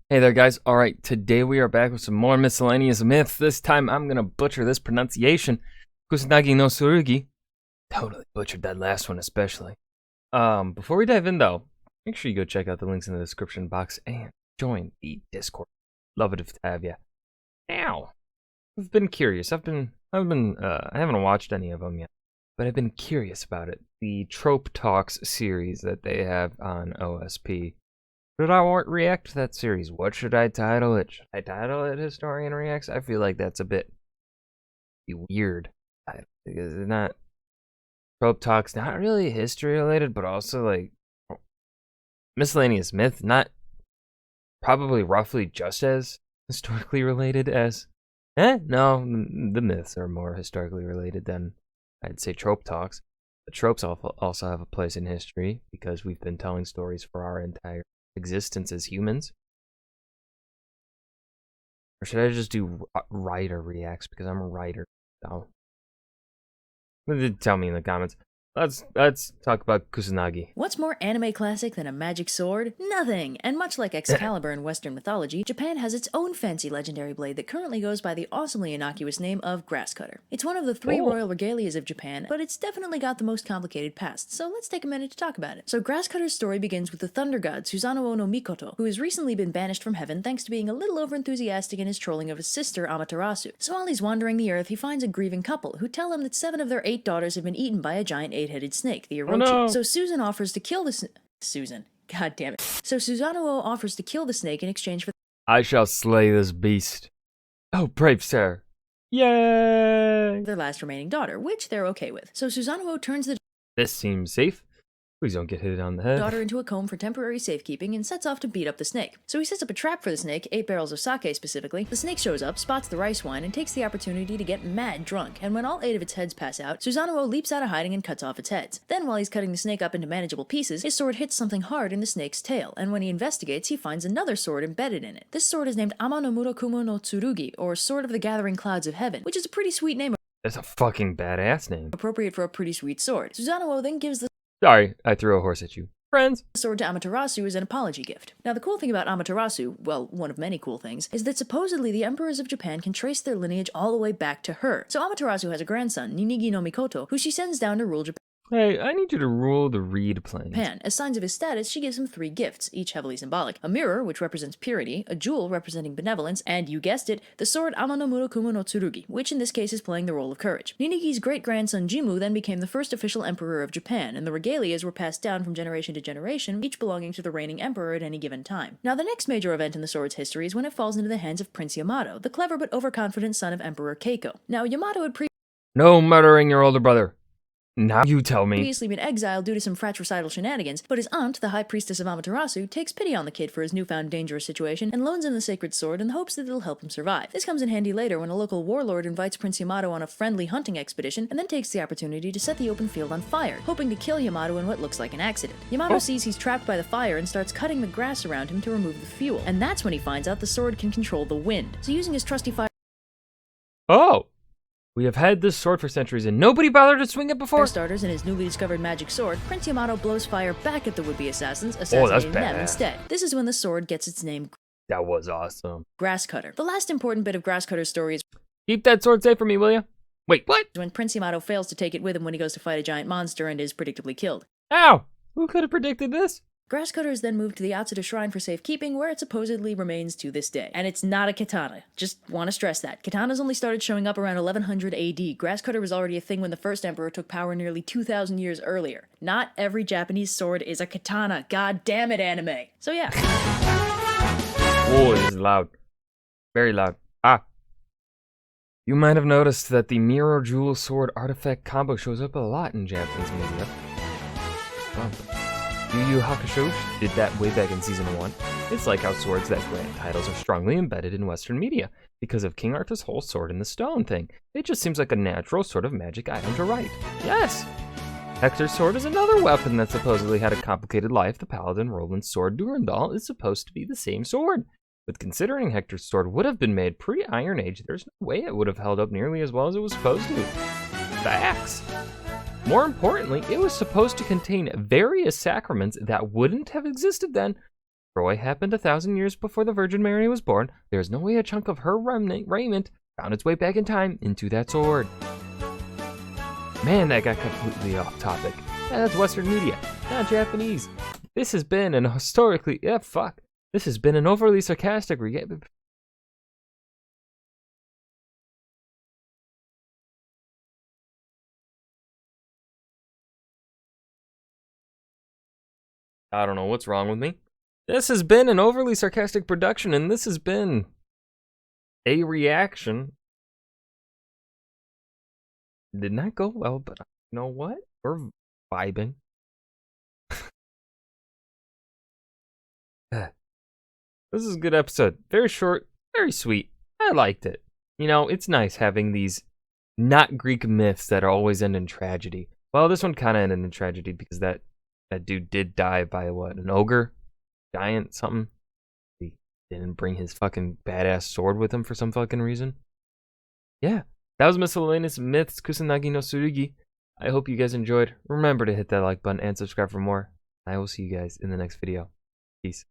Hey there, guys. All right, today we are back with some more miscellaneous myths. This time I'm gonna butcher this pronunciation. Kusanagi no Tsurugi. Totally butchered that last one, especially. Before we dive in, though, make sure you go check out the links in the description box and join the Discord. Love it if to have you. Now, I've been curious. I haven't watched any of them yet, but I've been curious about it. The Trope Talks series that they have on OSP. Should I react to that series? What should I title it? Should I title it Historian Reacts? I feel like that's a bit weird. Because it's not... Trope Talks, not really history related, but also like... Miscellaneous myth, not... Probably roughly just as historically related as... No, the myths are more historically related than, I'd say, Trope Talks. The tropes also have a place in history, because we've been telling stories for our entire existence as humans. Or should I just do writer reacts because I'm a writer? So tell me in the comments. Let's talk about Kusanagi. What's more anime classic than a magic sword? Nothing! And much like Excalibur in Western mythology, Japan has its own fancy legendary blade that currently goes by the awesomely innocuous name of Grasscutter. It's one of the three royal regalias of Japan, but it's definitely got the most complicated past, so let's take a minute to talk about it. So Grasscutter's story begins with the thunder god Susanoo no Mikoto, who has recently been banished from heaven thanks to being a little overenthusiastic in his trolling of his sister Amaterasu. So while he's wandering the earth, he finds a grieving couple who tell him that 7 of their 8 daughters have been eaten by a giant 8-headed snake, the Orochi. Oh, no. So Susan offers to kill the Susan. God damn it. So Susanoo offers to kill the snake in exchange for... I shall slay this beast. Oh, brave sir. Yay! Their last remaining daughter, which they're okay with. So Susanoo turns the This seems safe. Please don't get hit on the head. daughter into a comb for temporary safekeeping and sets off to beat up the snake. So he sets up a trap for the snake, 8 barrels of sake specifically. The snake shows up, spots the rice wine, and takes the opportunity to get mad drunk. And when all 8 of its heads pass out, Susanoo leaps out of hiding and cuts off its heads. Then while he's cutting the snake up into manageable pieces, his sword hits something hard in the snake's tail, and when he investigates, he finds another sword embedded in it. This sword is named Ama no Murakumo no Tsurugi, or Sword of the Gathering Clouds of Heaven, which is a pretty sweet name. That's a fucking badass name. Appropriate for a pretty sweet sword. Susanoo then gives the Sorry, I threw a horse at you. Friends. sword to Amaterasu as an apology gift. Now the cool thing about Amaterasu, well, one of many cool things, is that supposedly the emperors of Japan can trace their lineage all the way back to her. So Amaterasu has a grandson, Ninigi no Mikoto, who she sends down to rule Japan. Hey, I need you to rule the reed plains. As signs of his status, she gives him 3 gifts, each heavily symbolic. A mirror, which represents purity, a jewel representing benevolence, and, you guessed it, the sword Ama no Murakumo no Tsurugi, which in this case is playing the role of courage. Ninigi's great-grandson Jimmu then became the first official emperor of Japan, and the regalias were passed down from generation to generation, each belonging to the reigning emperor at any given time. Now the next major event in the sword's history is when it falls into the hands of Prince Yamato, the clever but overconfident son of Emperor Keiko. Now Yamato had No murdering your older brother. Now you tell me. previously been exiled due to some fratricidal shenanigans, but his aunt, the high priestess of Amaterasu, takes pity on the kid for his newfound dangerous situation and loans him the sacred sword in the hopes that it'll help him survive. This comes in handy later when a local warlord invites Prince Yamato on a friendly hunting expedition and then takes the opportunity to set the open field on fire, hoping to kill Yamato in what looks like an accident. Yamato sees he's trapped by the fire and starts cutting the grass around him to remove the fuel, and that's when he finds out the sword can control the wind. So using his trusty fire We have had this sword for centuries and nobody bothered to swing it before? For starters, in his newly discovered magic sword, Prince Yamato blows fire back at the would-be assassins, assassinating them instead. This is when the sword gets its name, That was awesome. Grasscutter. The last important bit of Grasscutter's story is Keep that sword safe for me, will ya? Wait, what? when Prince Yamato fails to take it with him when he goes to fight a giant monster and is predictably killed. Ow! Who could have predicted this? Grasscutter is then moved to the Atsuta Shrine for safekeeping, where it supposedly remains to this day. And it's not a katana. Just want to stress that. Katanas only started showing up around 1100 AD. Grasscutter was already a thing when the first emperor took power nearly 2,000 years earlier. Not every Japanese sword is a katana. God damn it, anime. So yeah. Whoa, this is loud. Very loud. You might have noticed that the Mirror Jewel Sword artifact combo shows up a lot in Japanese media. Yu Yu Hakusho did that way back in Season 1. It's like how swords that grant titles are strongly embedded in Western media, because of King Arthur's whole sword in the stone thing. It just seems like a natural sort of magic item to write. Yes! Hector's sword is another weapon that supposedly had a complicated life. The paladin Roland's sword Durandal is supposed to be the same sword. But considering Hector's sword would have been made pre-Iron Age, there's no way it would have held up nearly as well as it was supposed to. Facts! More importantly, it was supposed to contain various sacraments that wouldn't have existed then. Troy happened 1,000 years before the Virgin Mary was born. There is no way a chunk of her raiment found its way back in time into that sword. Man, that got completely off topic. Yeah, that's Western media, not Japanese. This has been an historically... Yeah, fuck. This has been an overly sarcastic... I don't know what's wrong with me. This has been an overly sarcastic production, and this has been a reaction. Did not go well, but you know what? We're vibing. This is a good episode. Very short, very sweet. I liked it. You know, it's nice having these not Greek myths that are always end in tragedy. Well, this one kind of ended in tragedy because that dude did die by what? An ogre? Giant? Something? He didn't bring his fucking badass sword with him for some fucking reason. Yeah. That was Miscellaneous Myths, Kusanagi no Tsurugi. I hope you guys enjoyed. Remember to hit that like button and subscribe for more. I will see you guys in the next video. Peace.